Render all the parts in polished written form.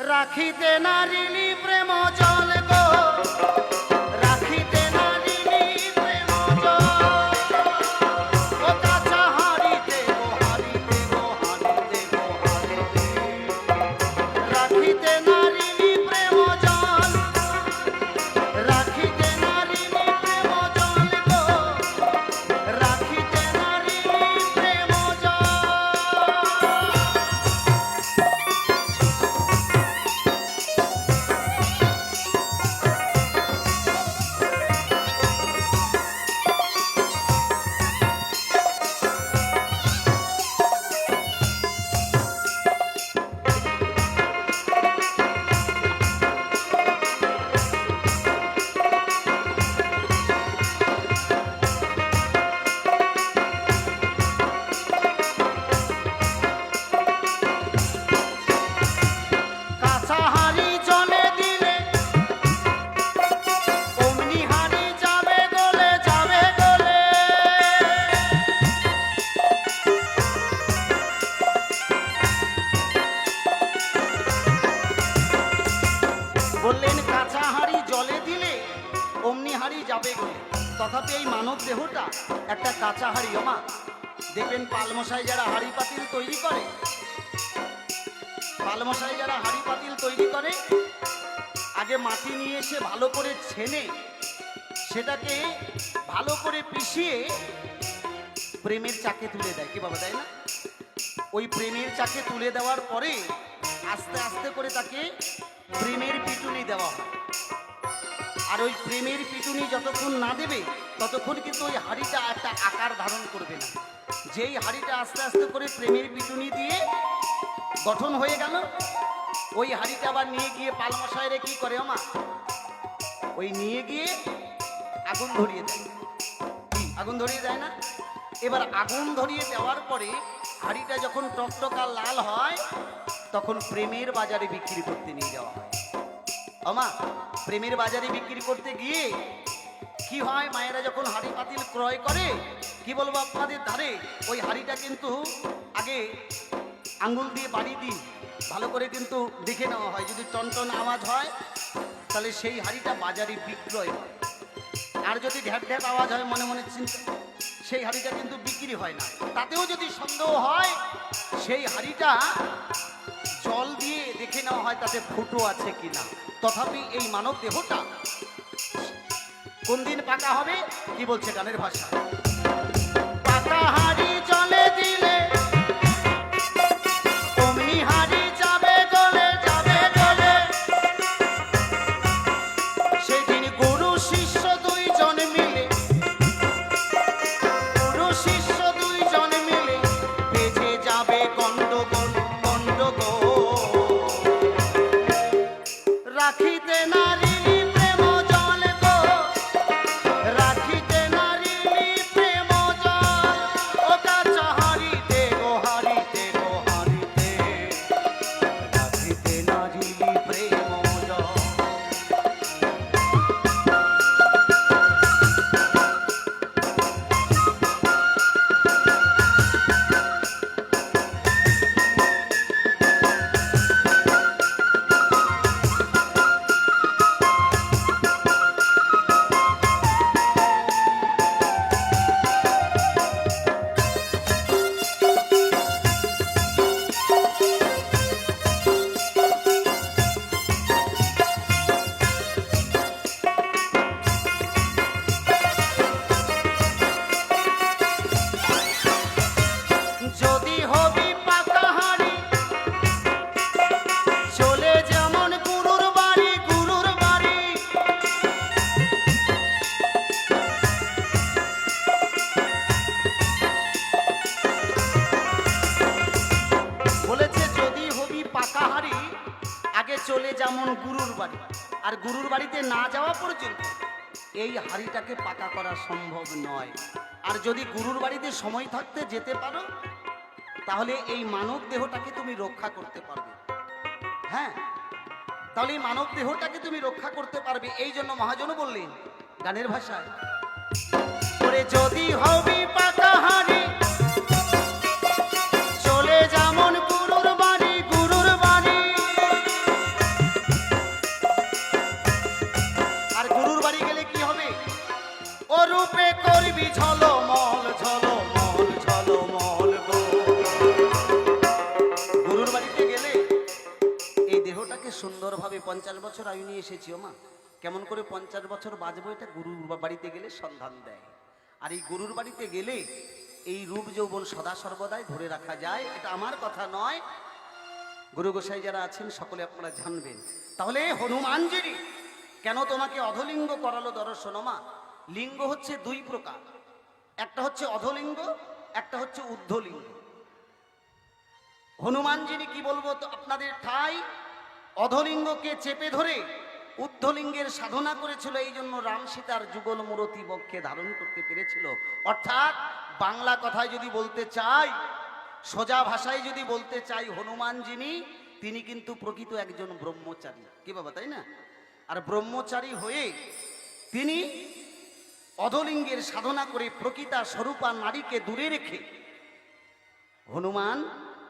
রাখিতে নারিলি প্রেম জল গো, রাখিতে নারিলি প্রেম জল, ও কাছা হারিতে গো হারিতে গো হারিতে গো হারিতে, রাখিতে নারিলি প্রেম জল, রাখিতে নারিলি প্রেম জল গো, রাখিতে নারিলি প্রেম জল। কাঁচা হাঁড়ি জলে দিলে অমনি হাঁড়ি যাবে গলে, যাবে গলে। বললেন কাঁচা হাঁড়ি জলে দিলে অমনি হাঁড়ি যাবে গলে। তথাপি এই মানব দেহটা একটা কাঁচা হাঁড়ি। ওমা দেখবেন পালমশাই যারা হাঁড়ি পাতিল তৈরি করে, পালমশাই যারা হাঁড়ি পাতিল তৈরি করে, আগে মাটি নিয়ে এসে ভালো করে ছেনে সেটাকে ভালো করে পিষিয়ে প্রেমের চাকে তুলে দেয়। কি বাবা, তাই না? ওই প্রেমের চাকে তুলে দেওয়ার পরে আস্তে আস্তে করে তাকে প্রেমের পিটুনি দেওয়া হয়। আর ওই প্রেমের পিটুনি যতক্ষণ না দেবে ততক্ষণ কিন্তু ওই হাঁড়িটা একটা আকার ধারণ করবে না। যেই হাঁড়িটা আস্তে আস্তে করে প্রেমের পিটুনি দিয়ে গঠন হয়ে গেল, ওই হাঁড়িটা আবার নিয়ে গিয়ে পালমশাইরে কি করে ওমা, ওই নিয়ে গিয়ে আগুন ধরিয়ে দেয়। আগুন ধরিয়ে দেয় না? এবার আগুন ধরিয়ে দেওয়ার পরে হাঁড়িটা যখন টকটকা লাল হয় তখন প্রেমের বাজারে বিক্রি করতে নিয়ে যাওয়া হয়। ওমা প্রেমের বাজারে বিক্রি করতে গিয়ে কি হয়, মায়েরা যখন হাঁড়ি পাতিল ক্রয় করে, কি বলবো আপনাদের ধারে, ওই হাঁড়িটা কিন্তু আগে আঙ্গুল দিয়ে বাড়ি দিই ভালো করে কিন্তু দেখে নেওয়া হয়। যদি টনটন আওয়াজ হয় তাহলে সেই হাঁড়িটা বাজারে বিক্রয় হয়। আর যদি ঢ্যাপ ঢ্যাপ আওয়াজ হয় মনে মনে চিন্তা, সেই হাঁড়িটা কিন্তু বিক্রি হয় না। তাতেও যদি সন্দেহ হয় সেই হাঁড়িটা জল দিয়ে দেখে নেওয়া হয় তাতে ফুটো আছে কিনা। তথাপি এই মানব দেহটা কোন দিন পাকা হবে? কি বলছে গানের ভাষা, পাকা হাঁড়ি জলে দিলে অমনি হাঁড়ি যাবে গলে, যাবে গলে। সেদিন গুরু শিষ্য দুইজন মিলে, গুরু শিষ্য দুইজন মিলে বেজে যাবে গন্ডগোল, গন্ডগোল। রাখিতে নারিলি প্রেম জল গো, রাখিতে নারিলি প্রেম জল, ও কাছা হাঁড়িতে গো হাঁড়িতে গো হাঁড়িতে, রাখিতে নারিলি প্রেম জল। যদি হবি পাকা হাঁড়ি চলে যেমন গুরুর বাড়ি, গুরুর বাড়ি। বলেছে যদি হবি পাকা হাঁড়ি আগে চলে যেমন গুরুর বাড়ি, আর গুরুর বাড়িতে না যাওয়া পর্যন্ত এই হাঁড়িটাকে পাকা করা সম্ভব নয়। আর যদি গুরুর বাড়িতে সময় থাকতে যেতে পারো তাহলে এই মানব দেহটাকে তুমি রক্ষা করতে পারবে। হ্যাঁ, তাহলে এই মানব দেহটাকে তুমি রক্ষা করতে পারবে। এই জন্য মহাজন বললেন গানের ভাষায়, ওরে যদি হবি পাকা হাঁড়ি চলে যেমন গুরুর বাড়ি, গুরুর বাড়ি। ঝলমল ঝলমল ঝলমল গো। গুরুর বাড়িতে গেলে এই দেহটাকে সুন্দরভাবে 50 বছর আয়ু নিয়ে এসেছি ও মা, কেমন করে 50 বছর বাঁচবো এটা গুরুর বাড়িতে গেলে সন্ধান দেয়। আর এই গুরুর বাড়িতে গেলে এই রূপ যৌবন সদা সর্বদাই ধরে রাখা যায়। এটা আমার কথা নয়, গুরু গোসাই যারা আছেন সকলে আপনারা জানবেন। তাহলে হনুমানজিরই কেন তোমাকে অধলিঙ্গ করালো দর্শন মা? লিঙ্গ হচ্ছে দুই প্রকার, একটা হচ্ছে অধলিঙ্গ, একটা হচ্ছে ঊর্ধ্বলিঙ্গ। হনুমানজিনি কি বলবো তো আপনাদের ঠাই অধলিঙ্গকে চেপে ধরে ঊর্ধ্বলিঙ্গের সাধনা করেছিল, এই জন্য রাম সীতার যুগল মূরতি বক্ষে ধারণ করতে পেরেছিল। অর্থাৎ বাংলা কথায় যদি বলতে চাই, সোজা ভাষায় যদি বলতে চাই, হনুমান যিনি তিনি কিন্তু প্রকৃত একজন ব্রহ্মচারী। কি বাবা, তাই না? আর ব্রহ্মচারী হয়ে তিনি অধলিঙ্গের সাধনা করে প্রকৃতা স্বরূপা নারীকে দূরে রেখে হনুমান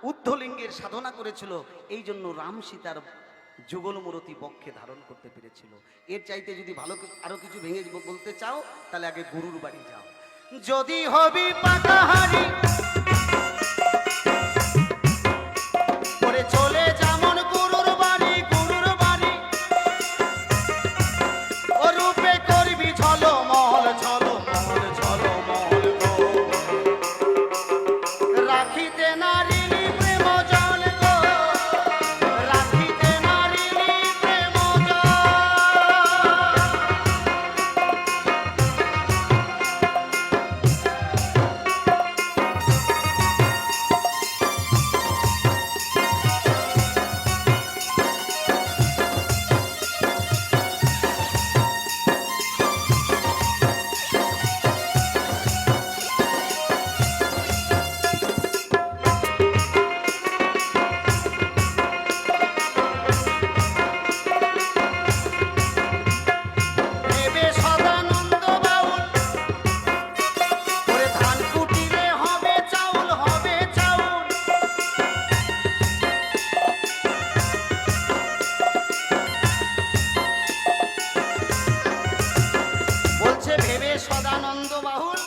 ঊর্ধ্বলিঙ্গের সাধনা করেছিল, এই জন্য রাম সীতার যুগল মূরতি বক্ষে ধারণ করতে পেরেছিল। এর চাইতে যদি ভালো আরো কিছু ভেঙে বলতে চাও তাহলে আগে গুরুর বাড়ি যাও। যদি হবি পাকাহারি করে চলে যেমন গুরুর বাড়ি, গুরুর বাড়ি ও রূপে করবি ঝলমল ঝলমল ঝলমল গো। রাখিতে নারী প্রেম জল গো, রাখিতে নারী প্রেম জল। ভেবে সদানন্দ বাউল করে ধান কুটিরে হবে চাউল, হবে চাউল। বলছে ভেবে সদানন্দ বাউল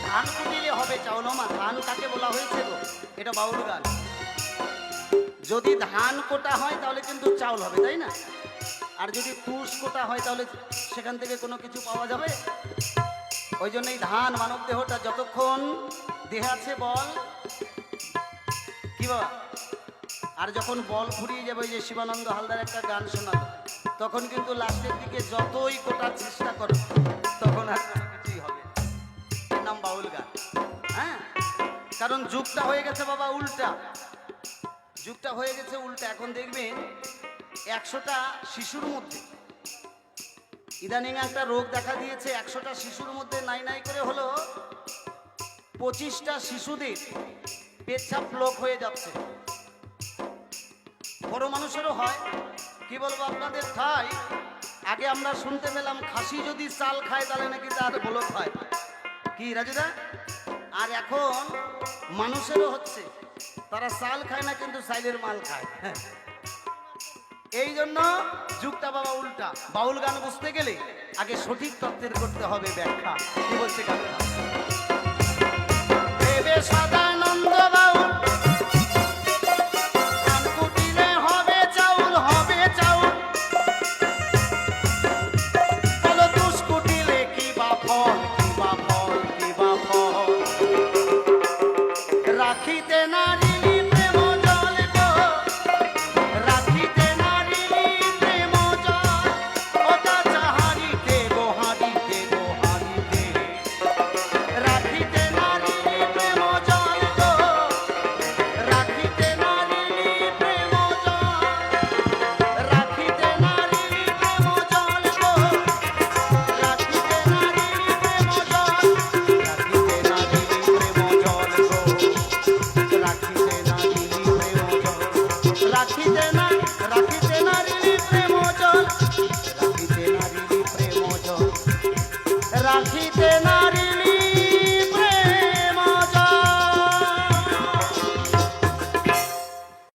ধান কুটিরে হবে চাউল। মা ধান কাকে বলা হয়েছে গো? এটা বাউল গান। যদি ধান কোটা হয় তাহলে কিন্তু চাউল হবে, তাই না? আর যদি তুষ কোটা হয় তাহলে সেখান থেকে কোনো কিছু পাওয়া যাবে? ওই জন্য এই ধান মানব দেহটা যতক্ষণ দেহে আছে বল, কি বাবা, আর যখন বল ফুরিয়ে যাবে, ওই যে শিবানন্দ হালদার একটা গান শোনাতো, তখন কিন্তু লাস্টের দিকে যতই কোটার চেষ্টা করো তখন আর কোনো কিছুই হবে না। এর নাম বাউল গান। হ্যাঁ, কারণ যুগটা হয়ে গেছে বাবা উল্টা, যুগটা হয়ে গেছে উল্টা। এখন দেখবেন 100টা শিশুর মধ্যে ইদানিং একটা রোগ দেখা দিয়েছে, 100টা শিশুর মধ্যে নাই নাই করে হলো 25টা শিশুদের পেচ্ছাপ ব্লক হয়ে যাচ্ছে। বড় মানুষেরও হয়। কি বলবো আপনাদের ঠাই, আগে আমরা শুনতে পেলাম খাসি যদি চাল খায় তাহলে নাকি তার ব্লক হয়। কি রাজুদা? আর এখন মানুষেরও হচ্ছে, তারা চাল খায় না কিন্তু চাইলের মাল খায়। এই জন্য যুগটা বাবা উল্টা। বাউল গান বুঝতে গেলে আগে সঠিক তত্ত্বের করতে হবে ব্যাখ্যা। কি বলছে গানটা? ভেবে সদানন্দ বাউল ধান কুটিরে হবে চাউল, হবে চাউল। বলো তুষ কুটিলে কি বা ফল, কি বা ফল, কি বা ফল। রাখিতে নারী প্রেম জল গো, রাখিতে নারী প্রেম জল। ওটা চাহারিতে গো হারিতে গো হারিতে। রাখিতে নারী প্রেম জল গো, রাখিতে নারী প্রেম জল। রাখিতে নারী প্রেম জল গো, রাখিতে নারী প্রেম জল। রাখিতে নারী প্রেম জল গো, রাখিতে নারী প্রেম জল। রাখিতে নারী